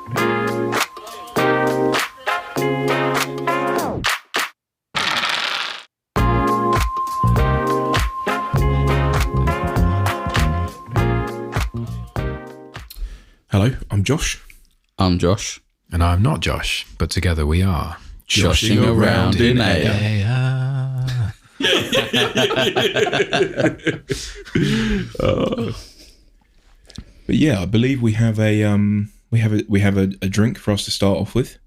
Hello, I'm Josh. I'm Josh. And I'm not Josh, but together we are Joshing around in AA. But yeah, I believe we have a drink for us to start off with.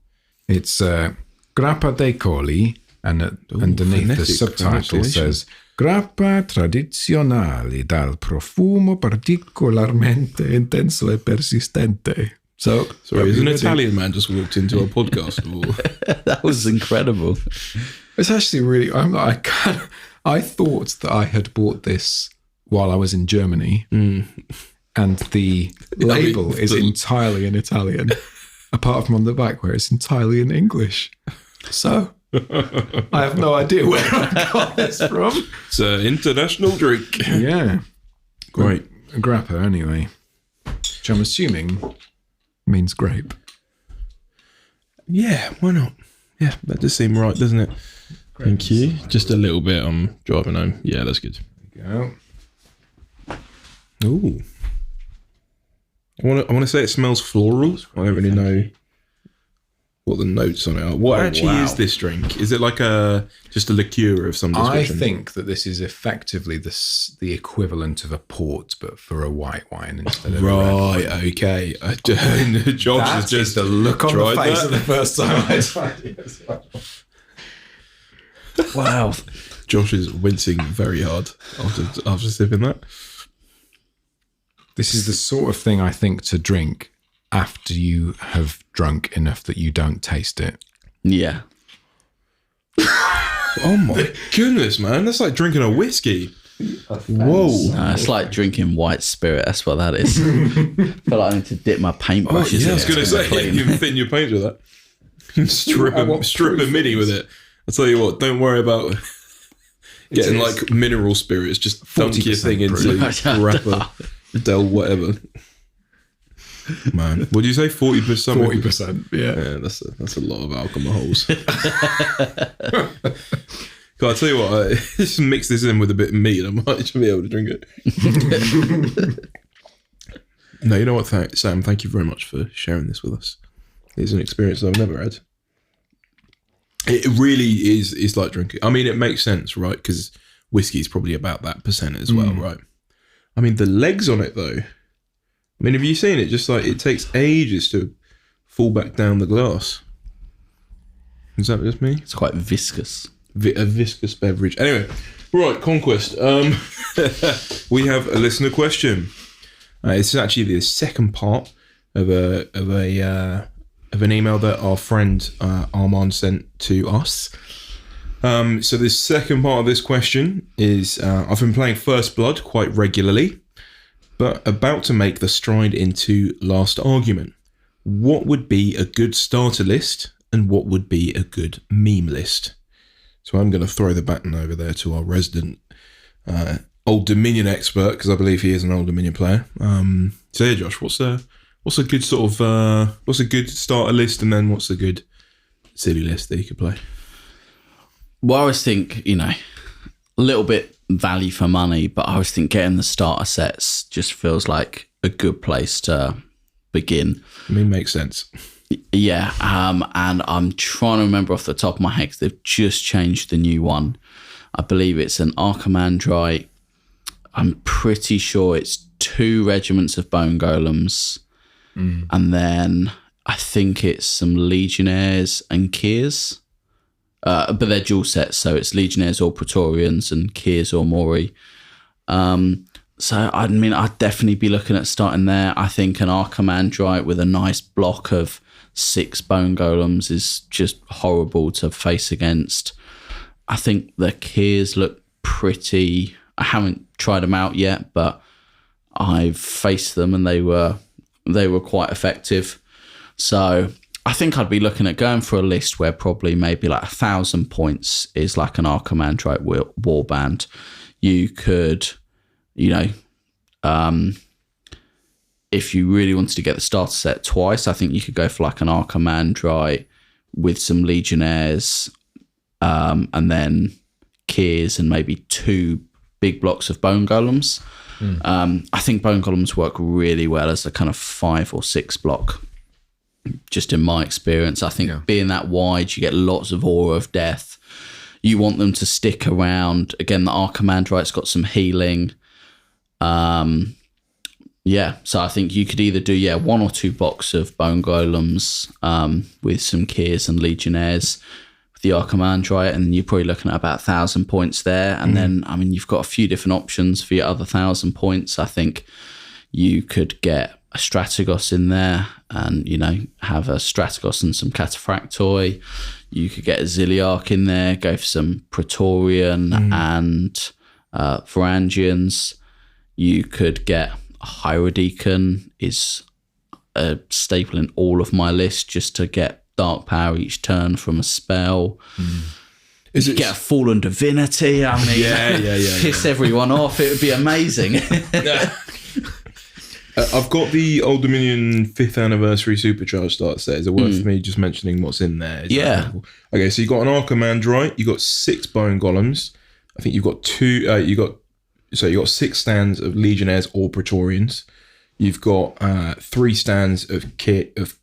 It's Grappa dei Coli, and underneath the phonetic subtitle pronunciation. says Grappa tradizionale dal profumo particolarmente intenso e persistente. So, Sorry, is an Italian man just walked into our podcast? Or... That was incredible. It's actually really. I thought that I had bought this while I was in Germany, and the label is entirely in Italian, apart from on the back where it's entirely in English. So I have no idea where I got this from. It's an international drink. Yeah, Great. Grappa anyway, which I'm assuming means grape. Yeah, why not? Yeah, that does seem right, doesn't it? Thank you. Just a little bit. I'm driving home. Yeah, that's good. There you go. Ooh. I want to say it smells floral. I don't really know what the notes on it are. What is this drink? Is it like just a liqueur of some description? I think that this is effectively the equivalent of a port, but for a white wine instead of a red wine. Right, okay. Josh has That just is the look on the tried face that. of the first time I tried it as well. Wow. Josh is wincing very hard after sipping that. This is the sort of thing I think to drink after you have drunk enough that you don't taste it. Yeah. Oh my goodness, man. That's like drinking a whiskey. Whoa. It's like drinking white spirit. That's what that is. I feel like I need to dip my paintbrushes Yeah, I in was it going to say, clean. you can thin your paint with that. strip a mini with it. I'll tell you what, don't worry about getting like mineral spirits. Just dunk your thing into Grappa Del whatever. Man, what do you say? 40%? 40%, yeah. Yeah, that's a lot of alcohols. God, I tell you what, I just mix this in with a bit of meat and I might just be able to drink it. No, you know what, Sam, thank you very much for sharing this with us. It's an experience I've never had. It really is like drinking. I mean, it makes sense, right? Because whiskey is probably about that percent as well, right? I mean, the legs on it, though. I mean, have you seen it? Just like it takes ages to fall back down the glass. Is that just me? It's quite viscous. A viscous beverage. Anyway, right, Conquest. We have a listener question. It's actually the second part of an email that our friend Armand sent to us. So the second part of this question is: I've been playing First Blood quite regularly, but about to make the stride into Last Argument. What would be a good starter list, and what would be a good meme list? So I'm going to throw the baton over there to our resident Old Dominion expert, because I believe he is an Old Dominion player. So yeah, Josh, what's a good sort of what's a good starter list, and then what's a good silly list that you could play? Well, I always think, a little bit value for money, but I always think getting the starter sets just feels like a good place to begin. I mean, makes sense. Yeah, and I'm trying to remember off the top of my head 'cause they've just changed the new one. I believe it's an Archimandrite. I'm pretty sure it's 2 regiments of bone golems, and then I think it's some legionnaires and Kiers. But they're dual sets, so it's legionnaires or Praetorians and Kiers or Mori. So, I mean, I'd definitely be looking at starting there. I think an Archimandrite with a nice block of 6 bone golems is just horrible to face against. I think the Kiers look pretty... I haven't tried them out yet, but I've faced them and they were quite effective. So I think I'd be looking at going for a list where probably maybe like 1,000 points is like an Archimandrite warband. You could, if you really wanted to get the starter set twice, I think you could go for like an Archimandrite with some Legionnaires, and then Keers and maybe 2 big blocks of Bone Golems. I think Bone Golems work really well as a kind of 5 or 6 block, just in my experience. I think being that wide, you get lots of Aura of Death. You want them to stick around. Again, the Archimandrite's got some healing. So I think you could either do 1 or 2 blocks of Bone Golems with some Keers and Legionnaires with the Archimandrite, and you're probably looking at about 1,000 points there. And then, I mean, you've got a few different options for your other 1,000 points. I think you could get a Strategos in there and, you know, have a Strategos and some Cataphractoi. You could get a Ziliarch in there, go for some Praetorian and Varangians. You could get a Hierodeacon, is a staple in all of my list, just to get dark power each turn from a spell. You get a Fallen Divinity. I mean, piss everyone off. It would be amazing. I've got the Old Dominion 5th anniversary supercharged start set. Is it worth me just mentioning what's in there? Okay, so you've got an Archimandrite, you've got 6 Bone Golems. I think you've got 2. You got 6 stands of Legionnaires or Praetorians. You've got 3 stands of Keres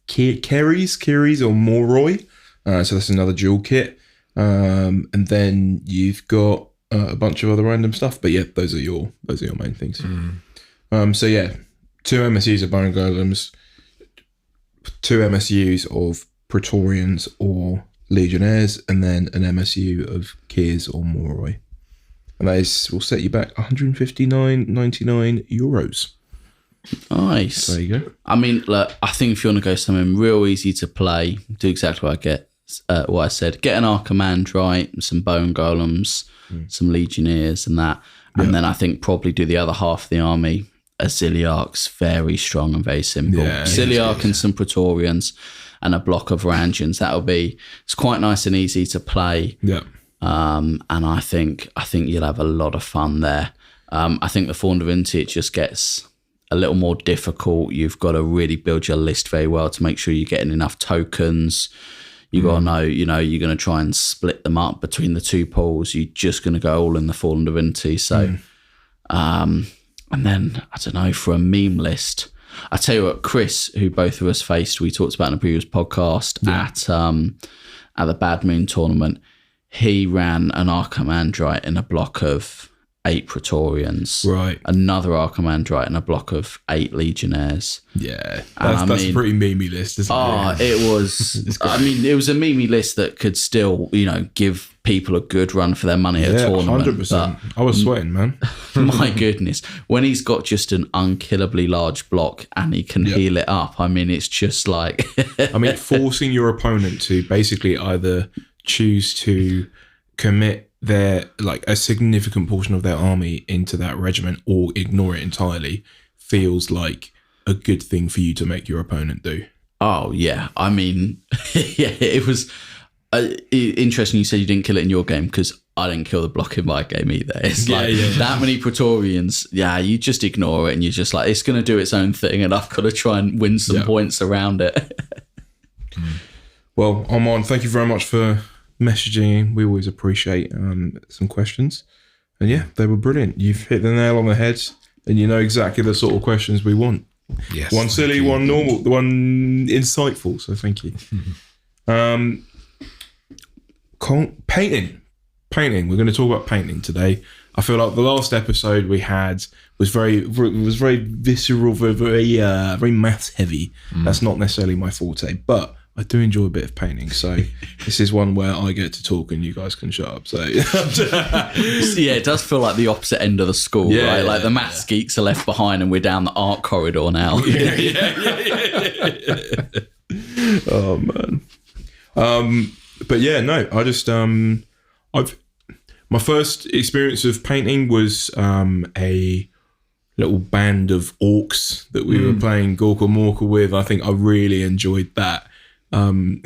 or Moroi. So that's another dual kit. And then you've got a bunch of other random stuff. But yeah, those are your main things. So yeah, 2 MSUs of Bone Golems, 2 MSUs of Praetorians or Legionnaires, and then an MSU of Keers or Moroi. And that will set you back €159.99. Nice. There you go. I mean, look, I think if you want to go something real easy to play, do exactly what I said. Get an Archimandrite, some Bone Golems, some Legionnaires and that. And then I think probably do the other half of the army. A Ziliarch's very strong and very simple. Ziliarch and some Praetorians and a block of Varangians. It's quite nice and easy to play. Yeah. And I think you'll have a lot of fun there. I think the Fallen Divinity, it just gets a little more difficult. You've got to really build your list very well to make sure you're getting enough tokens. You got to know, you're going to try and split them up between the 2 pools. You're just going to go all in the Fallen Divinity. So, and then, I don't know, for a meme list, I tell you what, Chris, who both of us faced, we talked about in a previous podcast at the Bad Moon tournament, he ran an Archimandrite in a block of 8 Praetorians. Right. Another Archimandrite in a block of 8 Legionnaires. Yeah. That's a pretty memey list, isn't it? It was. I mean, it was a memey list that could still, give people a good run for their money at a tournament. 100%. I was sweating, man. My goodness. When he's got just an unkillably large block and he can heal it up, I mean, it's just like... forcing your opponent to basically either choose to commit a significant portion of their army into that regiment or ignore it entirely feels like a good thing for you to make your opponent do. Oh, yeah. I mean, it was... interesting you said you didn't kill it in your game, because I didn't kill the block in my game either. It's that many Praetorians, you just ignore it and you're just like, it's going to do its own thing and I've got to try and win some points around it. Well, Armand, thank you very much for messaging. We always appreciate some questions. And yeah, they were brilliant. You've hit the nail on the head and you know exactly the sort of questions we want. Yes. One silly, one normal, one insightful. So thank you. Painting. We're going to talk about painting today. I feel like the last episode we had was very visceral, very maths heavy. That's not necessarily my forte, but I do enjoy a bit of painting. So this is one where I get to talk and you guys can shut up. So it does feel like the opposite end of the school, right? Like the maths geeks are left behind and we're down the art corridor now. Oh man. But yeah, no, I just my first experience of painting was a little band of orcs that we were playing Gorka Morka with. I think I really enjoyed that. One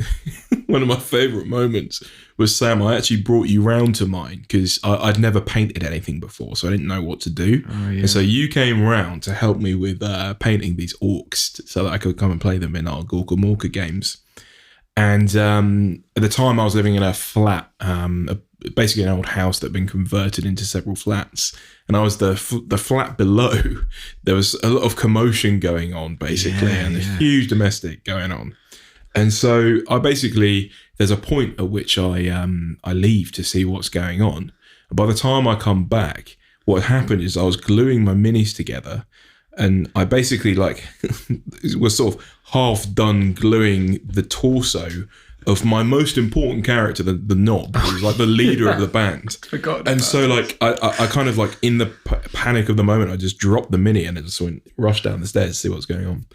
of my favourite moments was, Sam, I actually brought you round to mine because I'd never painted anything before, so I didn't know what to do. And so you came round to help me with painting these orcs so that I could come and play them in our Gorka Morka games. And at the time, I was living in a flat, basically an old house that had been converted into several flats. And I was the flat below. There was a lot of commotion going on, basically, and a huge domestic going on. And so I basically, there's a point at which I leave to see what's going on. And by the time I come back, what happened is I was gluing my minis together, and I basically was sort of half done gluing the torso of my most important character, the knob, who was like the leader of the band. And so I kind of like in the panic of the moment, I just dropped the mini and it just rushed down the stairs to see what's going on.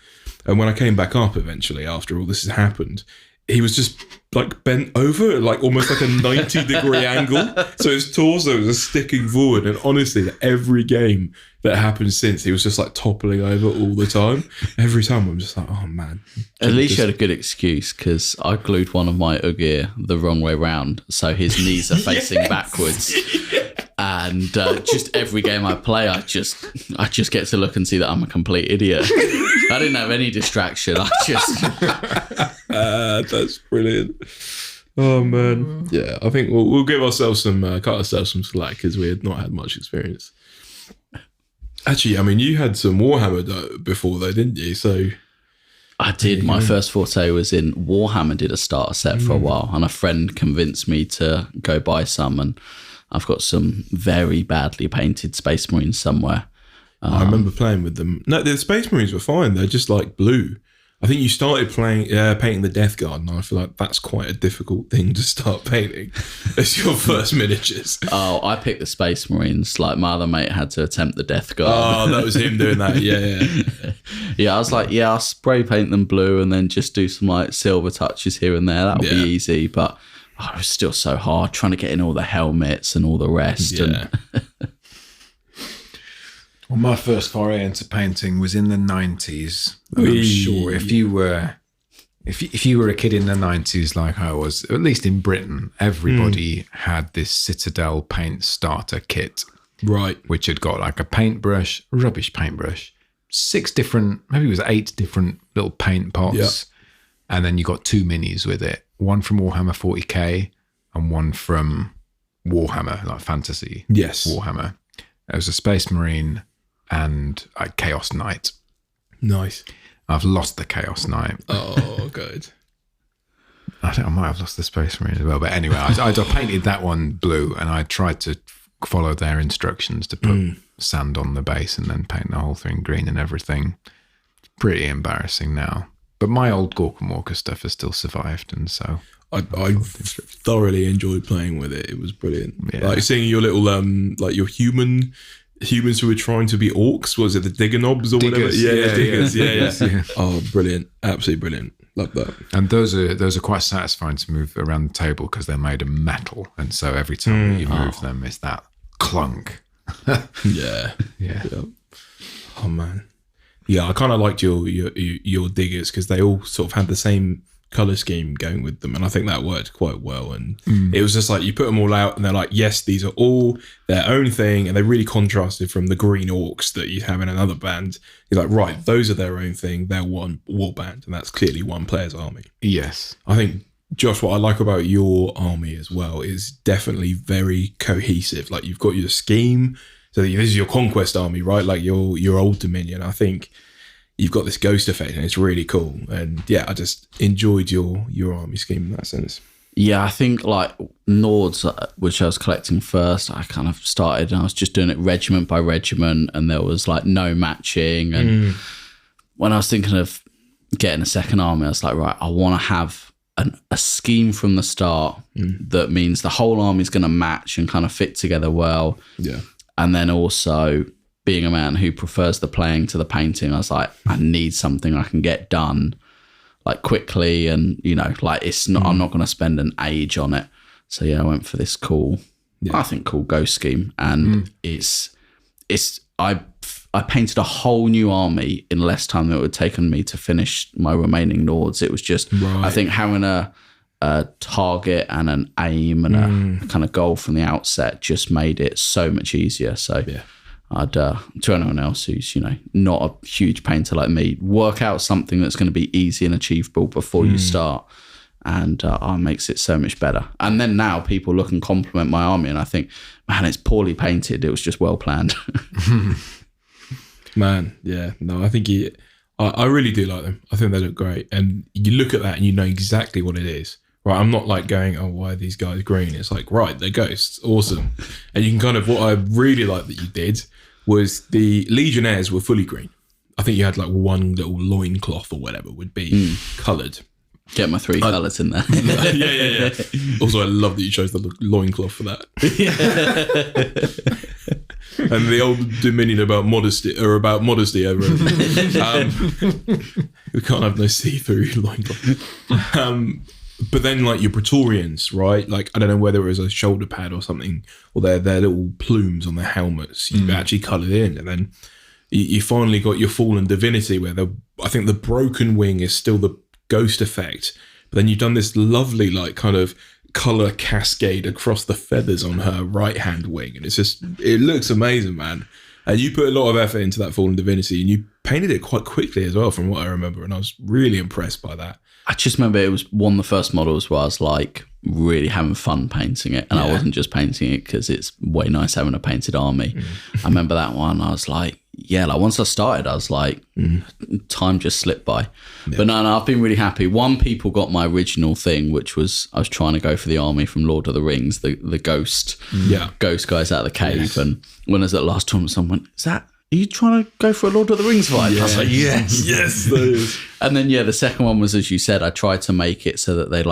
And when I came back up eventually, after all this had happened, he was just like bent over, like almost like a 90-degree angle. So his torso was just sticking forward. And honestly, every game that happened since, he was just like toppling over all the time. Every time I'm just like, oh man. At least you had a good excuse, because I glued one of my Ugir the wrong way round, so his knees are facing backwards. And just every game I play, I just get to look and see that I'm a complete idiot. I didn't have any distraction. I just that's brilliant. Oh man, yeah. I think we'll give ourselves cut ourselves some slack because we had not had much experience. Actually, I mean, you had some Warhammer before though, didn't you? So I did. My first forte was in Warhammer. Did a starter set for a while, and a friend convinced me to go buy some, and I've got some very badly painted Space Marines somewhere. I remember playing with them. No, the Space Marines were fine. They're just like blue. I think you started painting the Death Guard, and I feel like that's quite a difficult thing to start painting as your first miniatures. Oh, I picked the Space Marines. Like, my other mate had to attempt the Death Guard. Oh, that was him doing that. Yeah. Yeah, I was like, I'll spray paint them blue and then just do some like silver touches here and there. That'll be easy. But it was still so hard trying to get in all the helmets and all the rest. Yeah. Well, my first foray into painting was in the 90s. I'm sure if you were a kid in the 90s like I was, at least in Britain, everybody had this Citadel paint starter kit. Right. Which had got like a paintbrush, rubbish paintbrush, 8 different little paint pots. Yep. And then you got 2 minis with it. One from Warhammer 40k and one from Warhammer, like fantasy. Yes. Warhammer. There was a Space Marine and a Chaos Knight. Nice. I've lost the Chaos Knight. Oh, good. I think I might have lost the Space Marine as well. But anyway, I painted that one blue, and I tried to follow their instructions to put sand on the base and then paint the whole thing green and everything. Pretty embarrassing now. But my old Gorka Morka stuff has still survived, and so I thoroughly enjoyed playing with it. It was brilliant. Yeah. Like seeing your little like your humans who were trying to be orcs. Was it the digger knobs or whatever? Yeah, diggers. Yeah. Oh, brilliant! Absolutely brilliant. Love that. And those are quite satisfying to move around the table because they're made of metal, and so every time that you move them, it's that clunk. Yeah. Oh man. Yeah, I kind of liked your diggers because they all sort of had the same color scheme going with them, and I think that worked quite well. And it was just like you put them all out and they're like, yes, these are all their own thing, and they really contrasted from the green orcs that you have in another band. You're like, right, those are their own thing, they're one war band, and that's clearly one player's army. Yes. I think, Josh, what I like about your army as well is definitely very cohesive. Like, you've got your scheme, so this is your conquest army, right? Like your old Dominion. I think you've got this ghost effect, and it's really cool. And yeah, I just enjoyed your army scheme in that sense. Yeah, I think like Nords, which I was collecting first, I kind of started and I was just doing it regiment by regiment, and there was like no matching. And when I was thinking of getting a second army, I was like, right, I want to have a scheme from the start that means the whole army is going to match and kind of fit together well. Yeah. And then also, being a man who prefers the playing to the painting, I was like, I need something I can get done like quickly, and like it's not. I'm not going to spend an age on it. So yeah, I went for this cool ghost scheme, and I painted a whole new army in less time than it would have taken me to finish my remaining Nords. It was just, I think, having a a target and an aim and a kind of goal from the outset just made it so much easier. So I'd to anyone else who's not a huge painter like me, work out something that's going to be easy and achievable before you start, and it makes it so much better. And then now people look and compliment my army, and I think, man, it's poorly painted. It was just well planned. Man, yeah, no, I think I really do like them. I think they look great, and you look at that and you know exactly what it is. Right, I'm not like going, oh, why are these guys green? It's like, right, they're ghosts, awesome. And you can kind of, what I really like that you did was the Legionnaires were fully green. I think you had like one little loincloth or whatever would be coloured. Get my 3 colours in there. yeah. Also, I love that you chose the loincloth for that. And the old Dominion about modesty over we can't have no see-through loincloth. But then, like, your Praetorians, right? Like, I don't know whether it was a shoulder pad or something, or their little plumes on their helmets, you actually coloured in. And then you finally got your Fallen Divinity, where I think the broken wing is still the ghost effect. But then you've done this lovely, like, kind of colour cascade across the feathers on her right-hand wing. And it looks amazing, man. And you put a lot of effort into that Fallen Divinity, and you painted it quite quickly as well, from what I remember. And I was really impressed by that. I just remember it was one of the first models where I was like really having fun painting it. And I wasn't just painting it because it's way nice having a painted army. I remember that one. I was like, like once I started, I was like, time just slipped by. Yeah. But no, I've been really happy. People got my original thing, which was I was trying to go for the army from Lord of the Rings, the ghost guys out of the cave. Yes. And when I was at last tournament, someone went, are you trying to go for a Lord of the Rings vibe? Yeah. I was like, yes. Yes, those. And then, the second one was, as you said, I tried to make it so that they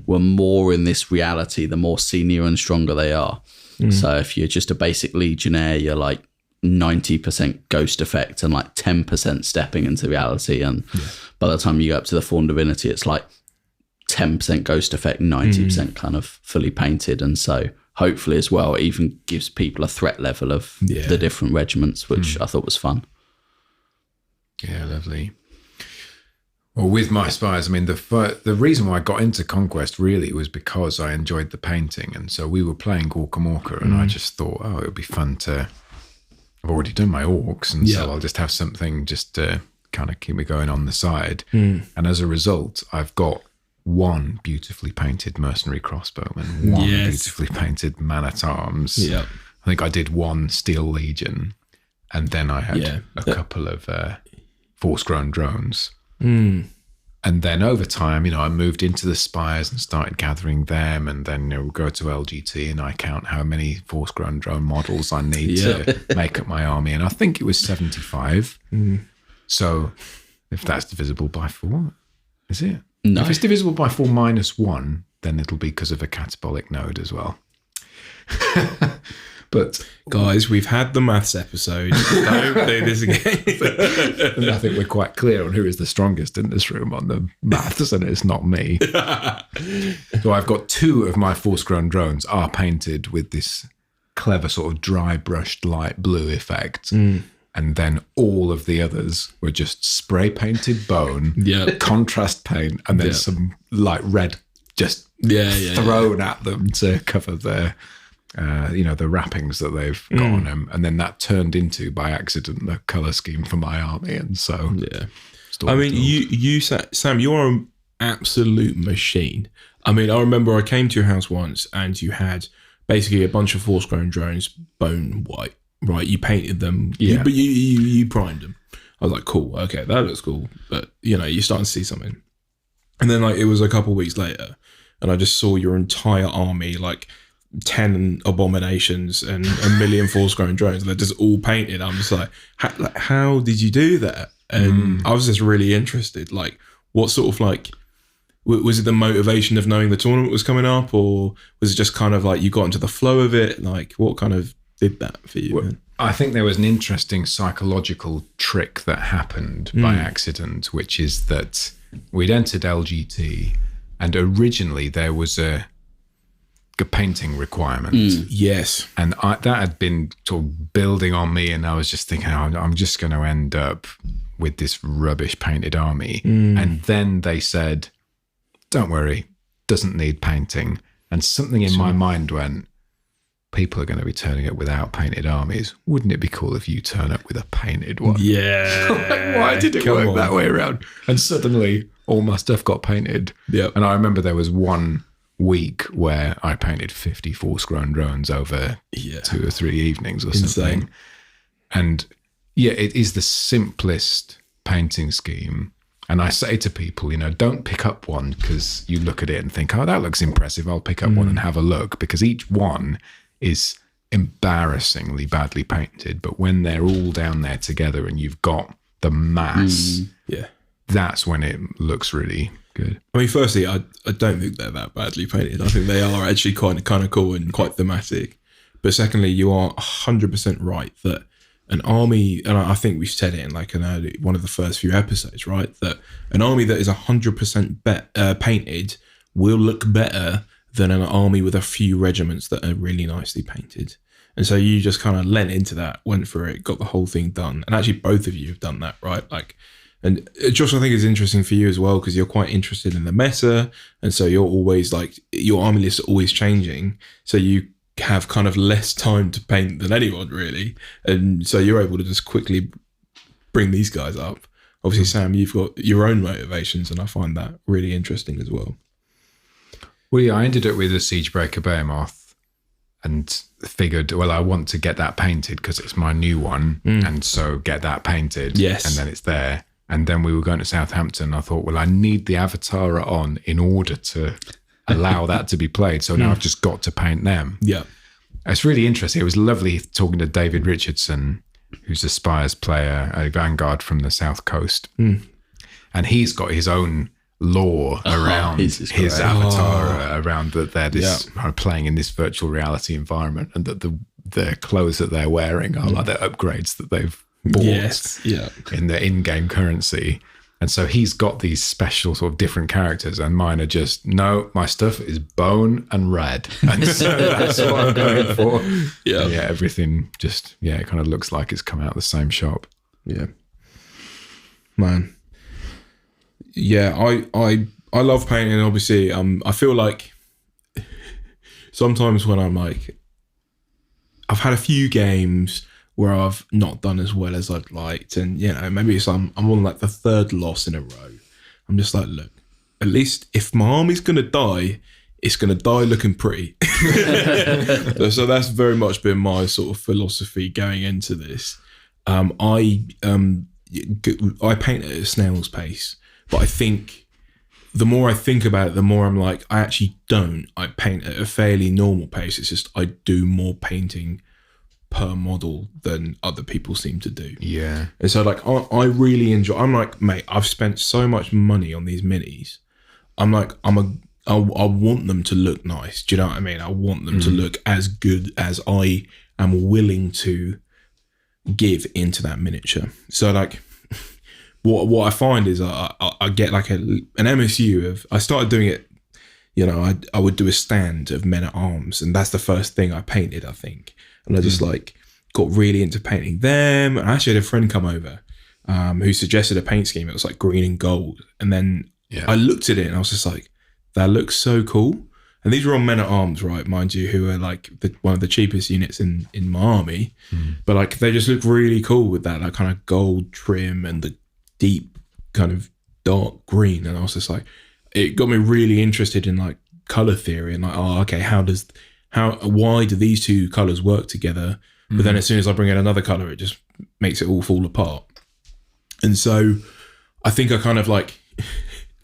were more in this reality, the more senior and stronger they are. So if you're just a basic Legionnaire, you're like 90% ghost effect and like 10% stepping into reality. And by the time you go up to the Fallen Divinity, it's like 10% ghost effect, 90% kind of fully painted. And so hopefully as well, it even gives people a threat level of the different regiments, which I thought was fun. Yeah, lovely. Well, with my spies, I mean, the reason why I got into Conquest really was because I enjoyed the painting. And so we were playing Gorka Morka, and I just thought, it would be fun to... I've already done my orcs, and so I'll just have something just to kind of keep me going on the side. And as a result, I've got one beautifully painted mercenary crossbowman, one beautifully painted man-at-arms. I think I did one Steel Legion, and then I had a couple of force-grown drones. And then over time, I moved into the spires and started gathering them, and then we'll go to LGT and I count how many force-grown drone models I need to make up my army, and I think it was 75. So if that's divisible by 4, is it? No. If it's divisible by 4 minus 1, then it'll be because of a catabolic node as well. But guys, we've had the maths episode. Don't do this again. And I think we're quite clear on who is the strongest in this room on the maths, and it's not me. So I've got 2 of my force-grown drones are painted with this clever sort of dry brushed light blue effect. And then all of the others were just spray painted bone, contrast paint, and then some light red just thrown at them to cover their, the wrappings that they've got on them. And then that turned into, by accident, the colour scheme for my army. And so, I mean, you, Sam, you're an absolute machine. I mean, I remember I came to your house once and you had basically a bunch of force-grown drones, bone white. Right, you painted them, but you primed them. I was like, cool, okay, that looks cool. But, you're starting to see something. And then, it was a couple of weeks later, and I just saw your entire army, 10 abominations and a million force-grown drones. They're just all painted. I'm just like, how did you do that? And I was just really interested. What sort of, was it the motivation of knowing the tournament was coming up? Or was it just kind of you got into the flow of it? What kind of did that for you? Well, I think there was an interesting psychological trick that happened by accident, which is that we'd entered LGT, and originally there was a painting requirement. Yes. And that had been sort of building on me, and I was just thinking, I'm just going to end up with this rubbish painted army. And then they said, don't worry, doesn't need painting. And something in my mind went, people are going to be turning up without painted armies. Wouldn't it be cool if you turn up with a painted one? Yeah. Like, why did it work that way around? And suddenly all my stuff got painted. Yep. And I remember there was one week where I painted 50 force-grown drones over 2 or 3 evenings or something. And yeah, it is the simplest painting scheme. And I say to people, don't pick up one because you look at it and think, oh, that looks impressive. I'll pick up one and have a look, because each one is embarrassingly badly painted. But when they're all down there together and you've got the mass, that's when it looks really good. I mean, firstly, I don't think they're that badly painted. I think they are actually kind of cool and quite thematic. But secondly, you are 100% right that an army, and I think we said it in like one of the first few episodes, right? That an army that is 100% painted will look better than an army with a few regiments that are really nicely painted. And so you just kind of lent into that, went for it, got the whole thing done. And actually both of you have done that, right? Like, and Josh, I think is interesting for you as well, because you're quite interested in the meta. And so you're always like, your army lists are always changing. So you have kind of less time to paint than anyone really. And so you're able to just quickly bring these guys up. Obviously, Sam, you've got your own motivations, and I find that really interesting as well. Well, yeah, I ended up with a Siegebreaker Behemoth and figured, well, I want to get that painted because it's my new one. And so get that painted. Yes. And then it's there. And then we were going to Southampton. I thought, well, I need the Avatar on in order to allow that to be played. So now I've just got to paint them. Yeah. It's really interesting. It was lovely talking to David Richardson, who's a Spires player, a Vanguard from the South Coast. And he's got his own lore around his avatar, around that they're this playing in this virtual reality environment, and that the clothes that they're wearing are like the upgrades that they've bought in the in-game currency. And so he's got these special sort of different characters, and mine are just, no, my stuff is bone and red. And so that's what I'm going for. Yeah. And everything just, it kind of looks like it's come out of the same shop. Yeah. Man. Yeah, I love painting, obviously. I feel like sometimes when I'm like, I've had a few games where I've not done as well as I'd liked, and maybe it's I'm on like the third loss in a row. I'm just like, look, at least if my army's gonna die, it's gonna die looking pretty. So that's very much been my sort of philosophy going into this. I paint at a snail's pace, but I think the more I think about it, the more I'm like, I actually don't. I paint at a fairly normal pace. It's just I do more painting per model than other people seem to do. Yeah. And so like I really enjoy, I'm like, mate, I've spent so much money on these minis. I'm like, I want them to look nice. Do you know what I mean? I want them to look as good as I am willing to give into that miniature. So like what I find is I get like an MSU of, I started doing it, I would do a stand of men at arms, and that's the first thing I painted, I think. And I just like got really into painting them. And I actually had a friend come over who suggested a paint scheme. It was like green and gold. And then I looked at it and I was just like, that looks so cool. And these were all men at arms, right, mind you, who are like one of the cheapest units in my army. But like they just look really cool with that like kind of gold trim and the deep kind of dark green. And I was just like, it got me really interested in like color theory and like, oh, okay, why do these two colors work together? But then as soon as I bring in another color, it just makes it all fall apart. And so I think I kind of like,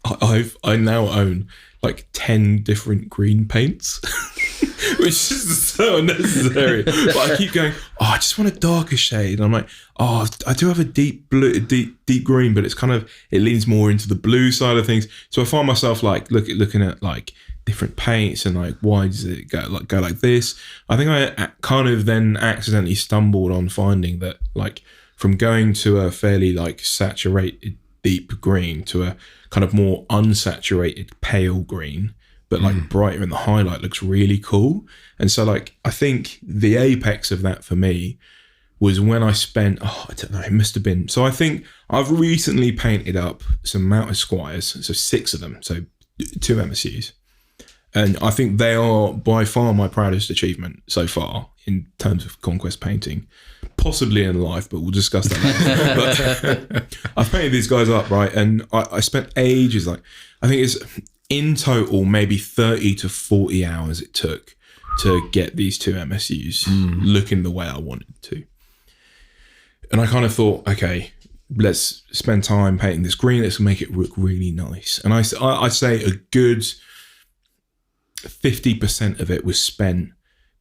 I now own like 10 different green paints, which is so unnecessary. But I keep going, I just want a darker shade. And I'm like, I do have a deep blue, deep green, but it's kind of, it leans more into the blue side of things. So I find myself like looking at like different paints and like, why does it go like this? I think I kind of then accidentally stumbled on finding that like from going to a fairly like saturated deep green to a kind of more unsaturated pale green, but like brighter in the highlight looks really cool. And so like, I think the apex of that for me was when I spent, I don't know, it must have been, so I think I've recently painted up some Mounted Squires, so 6 of them, so 2 MSUs. And I think they are by far my proudest achievement so far in terms of Conquest painting, possibly in life, but we'll discuss that later. But I've painted these guys up, right? And I spent ages, like, I think it's in total maybe 30 to 40 hours it took to get these two MSUs looking the way I wanted to. And I kind of thought, okay, let's spend time painting this green. Let's make it look really nice. And I'd say a good 50% of it was spent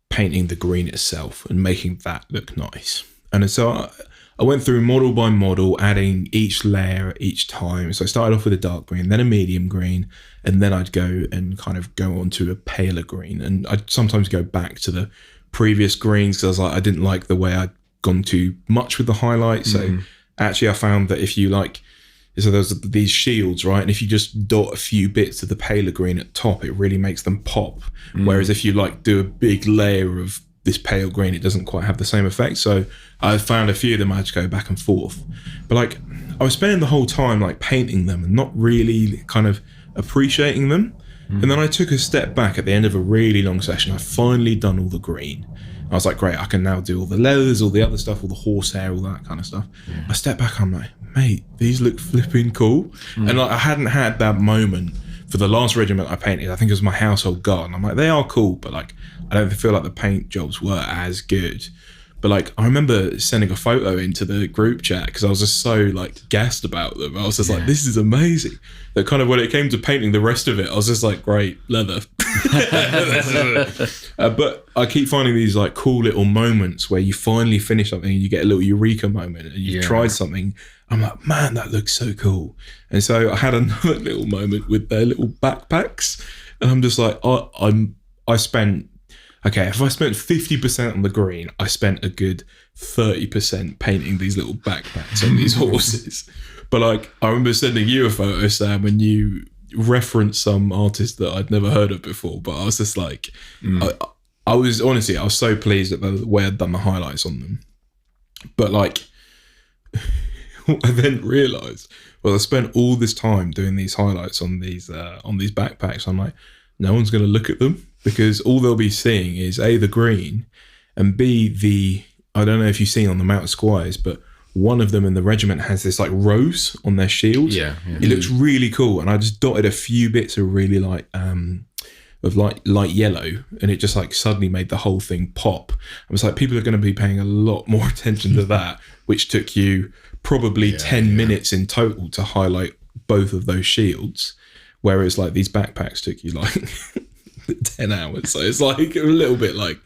painting the green itself and making that look nice. And so I went through model by model, adding each layer each time. So I started off with a dark green, then a medium green, and then I'd go and kind of go on to a paler green. And I'd sometimes go back to the previous greens because I was like, I didn't like the way I'd gone too much with the highlight. So actually I found that if you like, so there's these shields, right? And if you just dot a few bits of the paler green at top, it really makes them pop. Whereas if you like do a big layer of this pale green, it doesn't quite have the same effect. So I found a few of them I had to go back and forth. But like I was spending the whole time like painting them and not really kind of appreciating them. And then I took a step back at the end of a really long session. I finally done all the green. I was like, great, I can now do all the leathers, all the other stuff, all the horsehair, all that kind of stuff. I step back, I'm like, mate, these look flipping cool. And like I hadn't had that moment for the last regiment I painted. I think it was my household garden. I'm like, they are cool, but like I don't feel like the paint jobs were as good. But like I remember sending a photo into the group chat because I was just so like gassed about them. I was just like, this is amazing. That kind of when it came to painting the rest of it, I was just like, great, leather. But I keep finding these like cool little moments where you finally finish something and you get a little eureka moment and you've tried something. I'm like, man, that looks so cool. And so I had another little moment with their little backpacks. And I'm just like, I spent, okay, if I spent 50% on the green, I spent a good 30% painting these little backpacks on these horses. But like, I remember sending you a photo, Sam, when you referenced some artist that I'd never heard of before. But I was just like, I was honestly, I was so pleased at the way I'd done the highlights on them. But like, what I then realised, well, I spent all this time doing these highlights on these backpacks. I'm like, no one's going to look at them because all they'll be seeing is A, the green, and B, I don't know if you've seen on the Mount Squires, but one of them in the regiment has this like rose on their shield. Yeah. It looks really cool. And I just dotted a few bits of really light yellow, and it just like suddenly made the whole thing pop. I was like, people are going to be paying a lot more attention to that, which took you probably 10 minutes in total to highlight both of those shields. Whereas like these backpacks took you like 10 hours. So it's like a little bit like,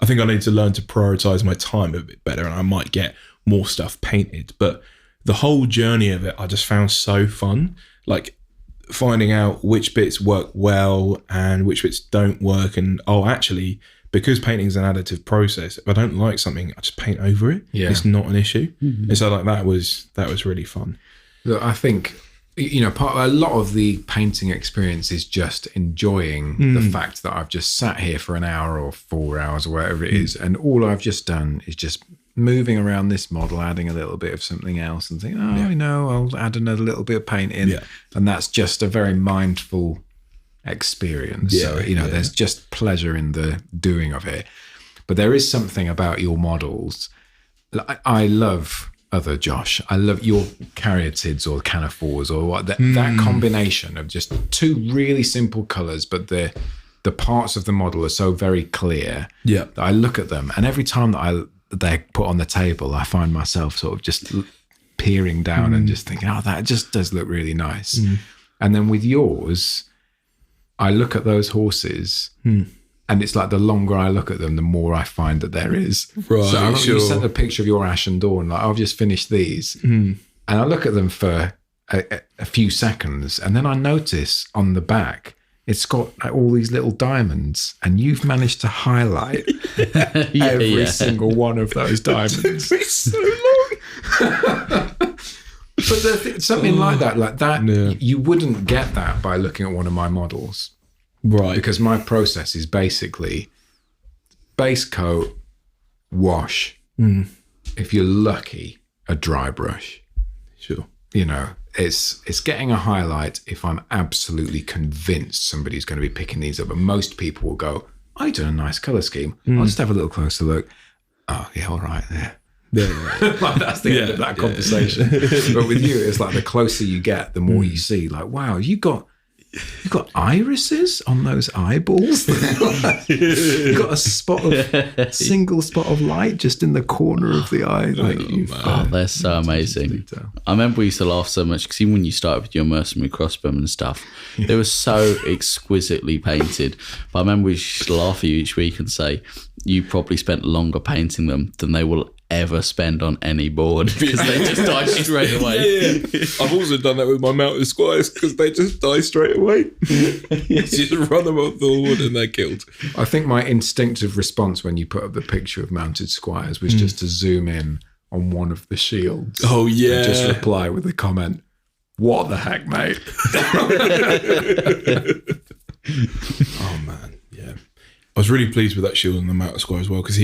I think I need to learn to prioritize my time a bit better and I might get more stuff painted. But the whole journey of it, I just found so fun. Like finding out which bits work well and which bits don't work. And actually, because painting is an additive process, if I don't like something, I just paint over it. Yeah. It's not an issue. And so like that was really fun. Look, I think, you know, a lot of the painting experience is just enjoying the fact that I've just sat here for an hour or 4 hours or whatever it is, and all I've just done is just moving around this model, adding a little bit of something else and thinking, you know, I'll add another little bit of paint in. And that's just a very mindful experience. So, you know, there's just pleasure in the doing of it. But there is something about your models. I love other Josh. I love your caryatids or canaphores or what that combination of just two really simple colours, but the parts of the model are so very clear that I look at them, and every time that they're put on the table, I find myself sort of just peering down and just thinking, that just does look really nice. And then with yours, I look at those horses and it's like the longer I look at them, the more I find that there is. Right, so I remember you sent a picture of your Ashen Dawn, like, I've just finished these. And I look at them for a few seconds, and then I notice on the back, it's got like all these little diamonds, and you've managed to highlight every single one of those diamonds. It's so long. But something like that, you wouldn't get that by looking at one of my models. Right. Because my process is basically base coat, wash, if you're lucky, a dry brush. Sure. You know, it's getting a highlight if I'm absolutely convinced somebody's going to be picking these up. And most people will go, "I done a nice colour scheme. I'll just have a little closer look. Oh, yeah, all right, there." Like that's the end of that conversation. But with you, it's like the closer you get, the more you see. Like, wow, you got irises on those eyeballs. You got a single spot of light just in the corner of the eye. Like, they're so amazing. I remember we used to laugh so much because even when you started with your mercenary crossbowmen and stuff, they were so exquisitely painted. But I remember we used to laugh at you each week and say, you probably spent longer painting them than they will ever spend on any board because they just die straight away. Yeah. I've also done that with my mounted squires because they just die straight away. You just run them off the board and they're killed. I think my instinctive response when you put up the picture of mounted squires was just to zoom in on one of the shields. Oh, yeah. And just reply with the comment, "What the heck, mate?" Oh, man. Yeah. I was really pleased with that shield on the mounted squire as well because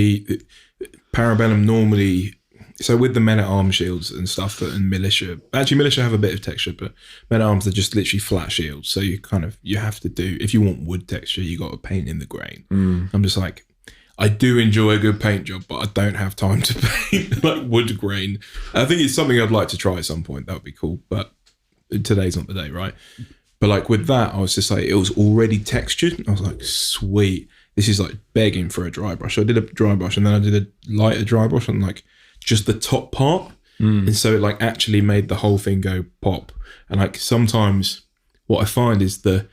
Parabellum normally, so with the men-at-arms shields and stuff and militia, actually militia have a bit of texture, but men-at-arms are just literally flat shields. So you have to do, if you want wood texture, you got to paint in the grain. I'm just like, I do enjoy a good paint job, but I don't have time to paint like wood grain. I think it's something I'd like to try at some point. That would be cool, but today's not the day, right? But like with that, I was just like, it was already textured. I was like, sweet. This is like begging for a dry brush. I did a dry brush and then I did a lighter dry brush on like just the top part. And so it like actually made the whole thing go pop. And like sometimes what I find is the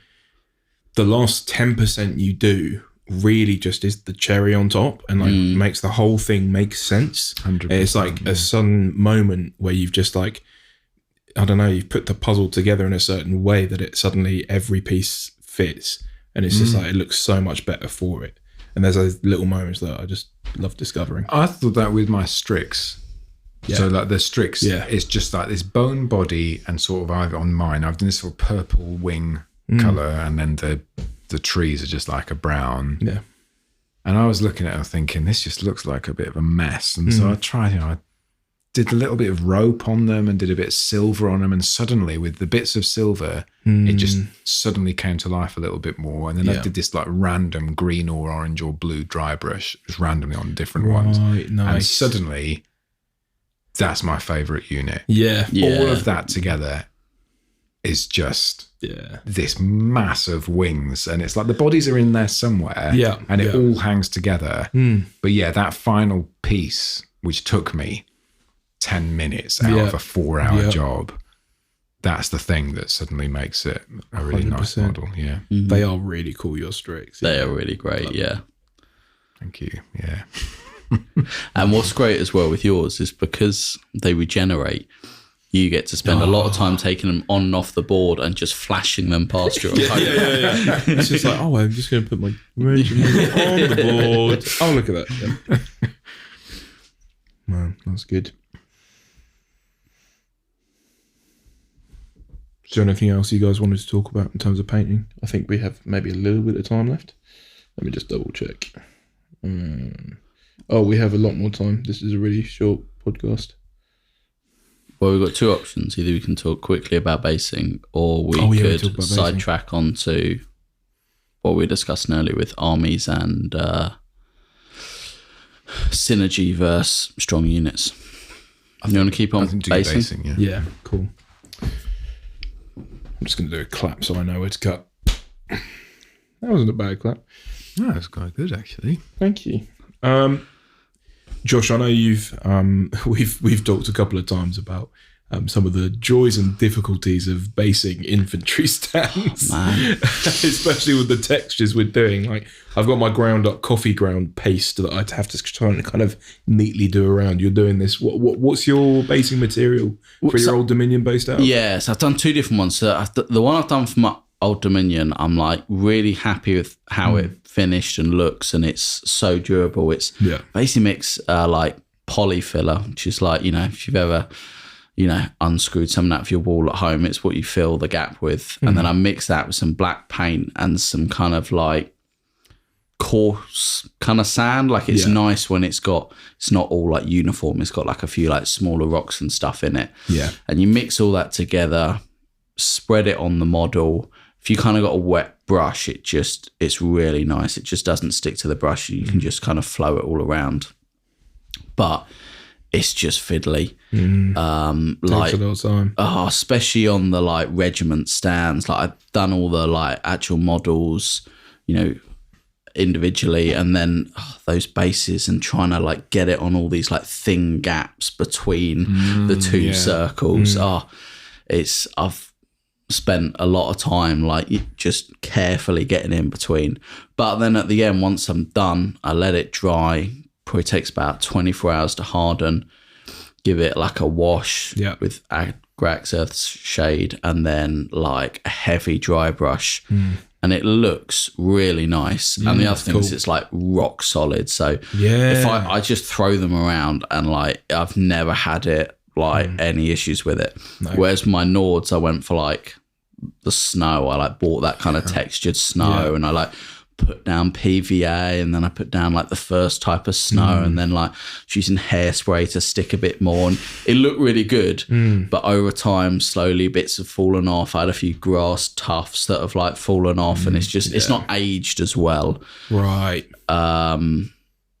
last 10% you do really just is the cherry on top and like makes the whole thing make sense. 100%, it's like a sudden moment where you've just like, I don't know, you've put the puzzle together in a certain way that it suddenly every piece fits. And it's just like, it looks so much better for it. And there's those little moments that I just love discovering. I thought that with my Strix. Yeah. So like the Strix, it's just like this bone body and sort of either on mine, I've done this sort of purple wing colour and then the trees are just like a brown. Yeah. And I was looking at it thinking, this just looks like a bit of a mess. And so I tried, I did a little bit of rope on them and did a bit of silver on them. And suddenly with the bits of silver, it just suddenly came to life a little bit more. And then I did this like random green or orange or blue dry brush, just randomly on different ones. Nice. And suddenly that's my favourite unit. Yeah. All of that together is just this massive wings. And it's like the bodies are in there somewhere. Yeah. And it all hangs together. But yeah, that final piece, which took me 10 minutes out of a 4-hour job, that's the thing that suddenly makes it a really 100%. Nice model. Yeah. They are really cool, your Strix. They are really great. Yeah. Thank you. Yeah. And what's great as well with yours is because they regenerate, you get to spend a lot of time taking them on and off the board and just flashing them past your opponent. Yeah. It's just like, I'm just going to put my regiment on the board. Oh, look at that. Yeah. Man, that's good. Is there anything else you guys wanted to talk about in terms of painting? I think we have maybe a little bit of time left. Let me just double check. We have a lot more time. This is a really short podcast. Well, we've got two options. Either we can talk quickly about basing or we could sidetrack onto what we were discussing earlier with armies and synergy versus strong units. You want to keep on basing? Yeah, cool. I'm just going to do a clap so I know where to cut. That wasn't a bad clap. No, that's quite good actually. Thank you. Josh, I know we've talked a couple of times about some of the joys and difficulties of basing infantry stands, especially with the textures we're doing. Like I've got my ground up coffee ground paste that I'd have to try and kind of neatly do around. You're doing this. What's your basing material for your Old Dominion based out? Yes, I've done two different ones. So the one I've done for my Old Dominion, I'm like really happy with how it finished and looks, and it's so durable. It's basically mix like poly filler, which is like, if you've ever unscrewed something out of your wall at home, it's what you fill the gap with. And then I mix that with some black paint and some kind of like coarse kind of sand. Like it's nice when it's not all like uniform. It's got like a few like smaller rocks and stuff in it. Yeah. And you mix all that together, spread it on the model. If you kind of got a wet brush, it's really nice. It just doesn't stick to the brush. You can just kind of flow it all around. But it's just fiddly. Takes a lot of time. Especially on the like regiment stands. Like I've done all the like actual models, you know, individually, and then those bases and trying to like get it on all these like thin gaps between the two circles. I've spent a lot of time like just carefully getting in between. But then at the end, once I'm done, I let it dry. Probably takes about 24 hours to harden. Give it like a wash with Agrax Earth Shade, and then like a heavy dry brush. And it looks really nice. And the other thing is it's like rock solid. So if I just throw them around, and like I've never had it like any issues with it. No. Whereas my Nords, I went for like the snow. I like bought that kind of textured snow, and I like put down PVA, and then I put down like the first type of snow, and then like using hairspray to stick a bit more, and it looked really good. But over time, slowly bits have fallen off. I had a few grass tufts that have like fallen off, and it's just it's not aged as well, right?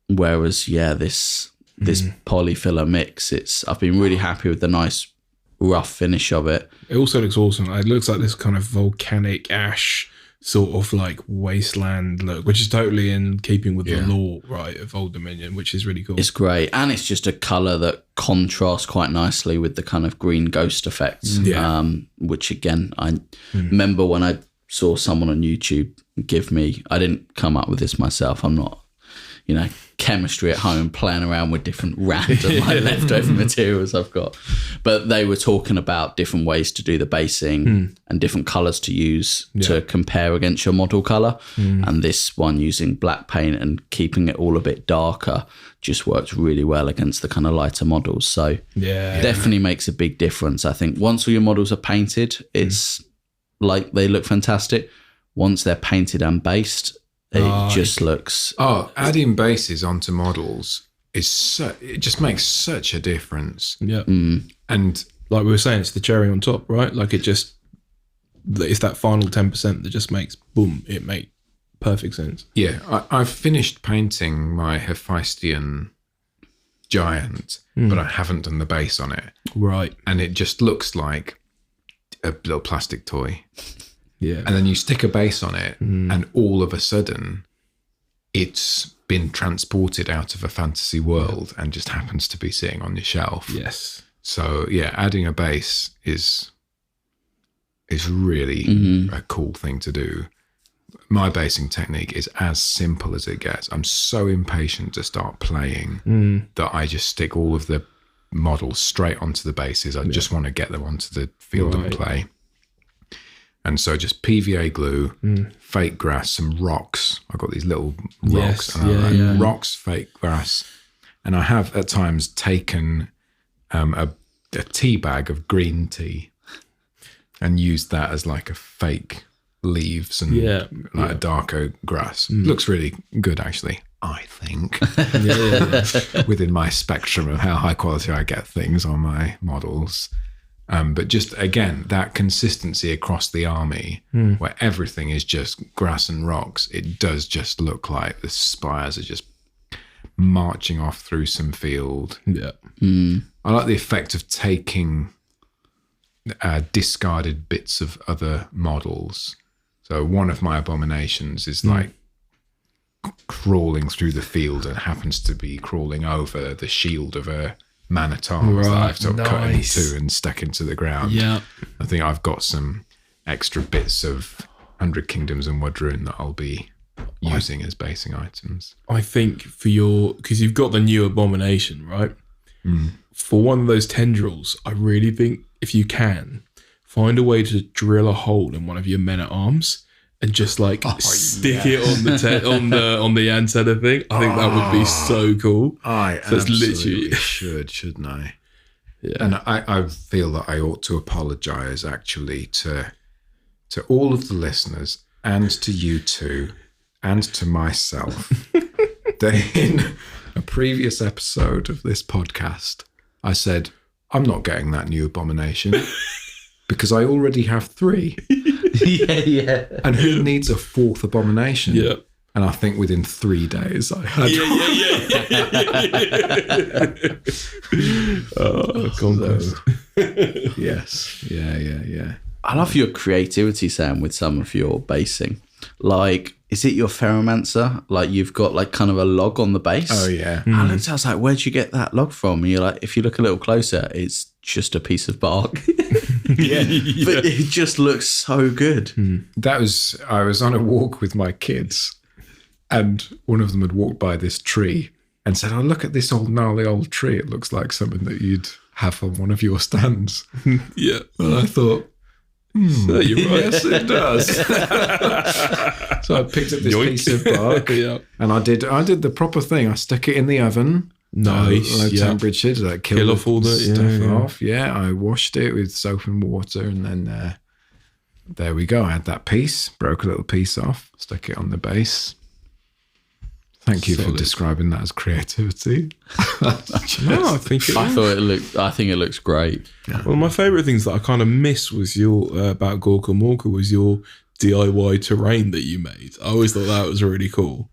Whereas this polyfiller mix, I've been really happy with the nice rough finish of it. It also looks awesome. It looks like this kind of volcanic ash sort of like wasteland look, which is totally in keeping with the lore, right, of Old Dominion, which is really cool. It's great, and it's just a colour that contrasts quite nicely with the kind of green ghost effects. Which again, I remember when I saw someone on YouTube give me. I didn't come up with this myself. I'm not, chemistry at home playing around with different random like leftover materials I've got, but they were talking about different ways to do the basing and different colors to use to compare against your model color, and this one using black paint and keeping it all a bit darker just works really well against the kind of lighter models. So definitely makes a big difference. I think once all your models are painted, it's like they look fantastic. Once they're painted and based, it just looks... adding bases onto models it just makes such a difference. Yeah. And like we were saying, it's the cherry on top, right? Like it's that final 10% that just makes, boom, it makes perfect sense. Yeah. I've finished painting my Hephaestion giant, but I haven't done the base on it. Right. And it just looks like a little plastic toy. Yeah. And then you stick a base on it, and all of a sudden it's been transported out of a fantasy world and just happens to be sitting on your shelf. Yes. So adding a base is really a cool thing to do. My basing technique is as simple as it gets. I'm so impatient to start playing that I just stick all of the models straight onto the bases. I just want to get them onto the field and play. And so just PVA glue, fake grass, some rocks. I've got these little rocks. Rocks, fake grass. And I have at times taken a tea bag of green tea and used that as like a fake leaves and a darker grass. Looks really good, actually, I think. Within my spectrum of how high quality I get things on my models. But just, again, that consistency across the army where everything is just grass and rocks, it does just look like the spires are just marching off through some field. Yeah. I like the effect of taking discarded bits of other models. So one of my abominations is like crawling through the field and happens to be crawling over the shield of a man-at-arms that I've sort of cut into and stuck into the ground. Yeah. I think I've got some extra bits of 100 Kingdoms and Wadroon that I'll be using as basing items. I think because you've got the new abomination, right? For one of those tendrils, I really think if you can, find a way to drill a hole in one of your men-at-arms and just like stick it on the antenna thing. I think that would be so cool. I absolutely shouldn't I? Yeah. And I feel that I ought to apologise actually to all of the listeners and to you two and to myself that in a previous episode of this podcast, I said, I'm not getting that new abomination because I already have 3. Yeah. And who needs a 4th abomination? Yeah. And I think within 3 days I had Conquest. Yes. Yeah. I love your creativity, Sam, with some of your basing. Like, is it your Ferromancer? Like, you've got like kind of a log on the base. Oh, yeah. I looked, I was like, where'd you get that log from? And you're like, if you look a little closer, it's just a piece of bark. Yeah. But it just looks so good. I was on a walk with my kids and one of them had walked by this tree and said, oh, look at this old gnarly old tree. It looks like something that you'd have on one of your stands. Yeah. And I thought, So you're right. yes, it does. So I picked up this Yoink. piece of bark Yeah. and I did the proper thing. I stuck it in the oven. Nice. Low Yeah. temperature to Kill off all the stuff off. Yeah, I washed it with soap and water and then there we go. I had that piece, broke a little piece off, stuck it on the base. Thank you for Solid. describing that as creativity. No, I think it I think it looks great. One of my favourite things that I kind of miss was your about Gorka Morka was your DIY terrain that you made. I always thought that was really cool.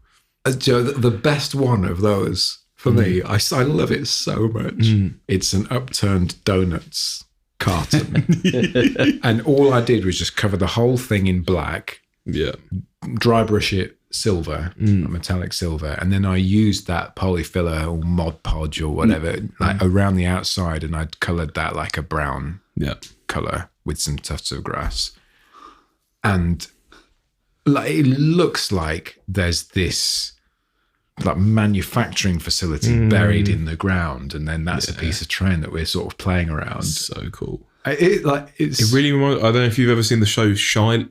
Joe, the best one of those for me, I love it so much. It's an upturned donuts carton. And all I did was just cover the whole thing in black, Yeah. dry brush it silver, metallic silver, and then I used that polyfiller or Mod Podge or whatever like around the outside, and I'd coloured that like a brown Yeah. colour with some tufts of grass. And like it looks like there's this like manufacturing facility buried in the ground, and then that's a piece of terrain that we're sort of playing around. So cool. It Really reminds. I don't know if you've ever seen the show show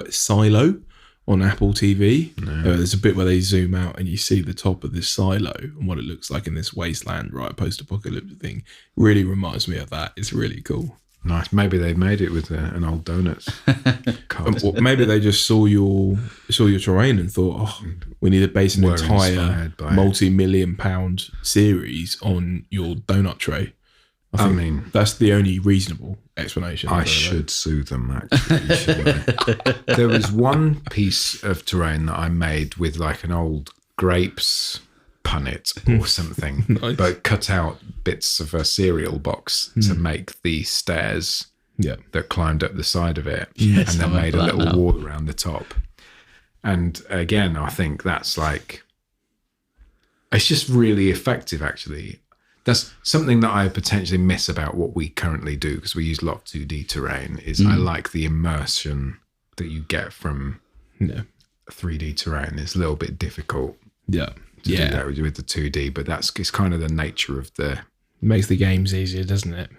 Silo on Apple TV. There's a bit where they zoom out and you see the top of this silo and what it looks like in this wasteland, right? Post-apocalyptic thing. Really reminds me of that. It's really cool. nice. Maybe they made it with an old donuts card. Or maybe they just saw your terrain and thought, oh, we need to base an Were entire inspired by it. multi-million-pound series on your donut tray. I mean, That's the only reasonable explanation. I should sue them, actually. Shouldn't I? There was one piece of terrain that I made with like an old grapes punnet or something, Nice. but cut out bits of a cereal box to make the stairs Yeah. that climbed up the side of it, Yes, and then I made a remember that little now. wall around the top. And again, I think that's like, it's just really effective, actually. That's something that I potentially miss about what we currently do, because we use a lot of 2D terrain, is I like the immersion that you get from Yeah. 3D terrain. It's a little bit difficult Yeah. to do that with the 2D, but it's kind of the nature of Makes the games easier, doesn't it?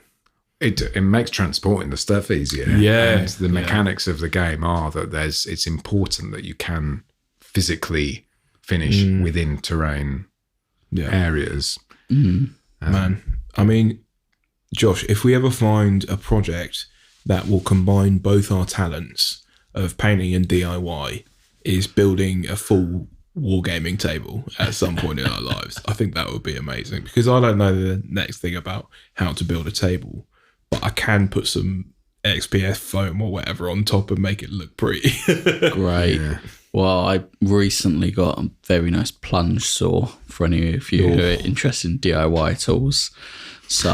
it makes transporting the stuff easier. Yeah. And the mechanics of the game are that it's important that you can physically finish within terrain Yeah. areas. Man, I mean, Josh, if we ever find a project that will combine both our talents of painting and DIY, is building a full wargaming table at some point in our lives, I think that would be amazing, because I don't know the next thing about how to build a table, but I can put some XPS foam or whatever on top and make it look pretty. Great. Yeah. Well, I recently got a very nice plunge saw for any of you who are interested in DIY tools. So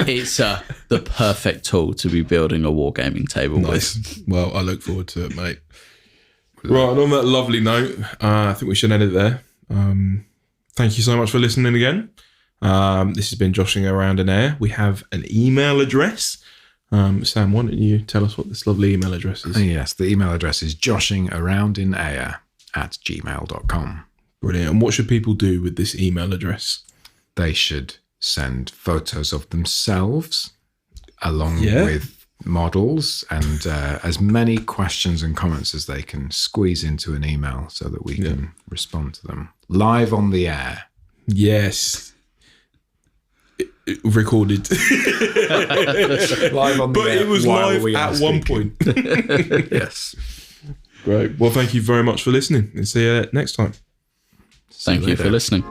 it's the perfect tool to be building a wargaming table with. Nice. Well, I look forward to it, mate. Right, and on that lovely note, I think we should end it there. Thank you so much for listening again. This has been Joshing Around in Air. We have an email address. Sam, why don't you tell us what this lovely email address is? Yes, the email address is joshingaroundinair@gmail.com. Brilliant. And what should people do with this email address? They should send photos of themselves along Yeah. with models and as many questions and comments as they can squeeze into an email so that we can respond to them live on the air. Yes. recorded. Live on the But air it was while live we are at one speaking. point. Yes. Great. Well, thank you very much for listening, and see you next time. Thank you for listening.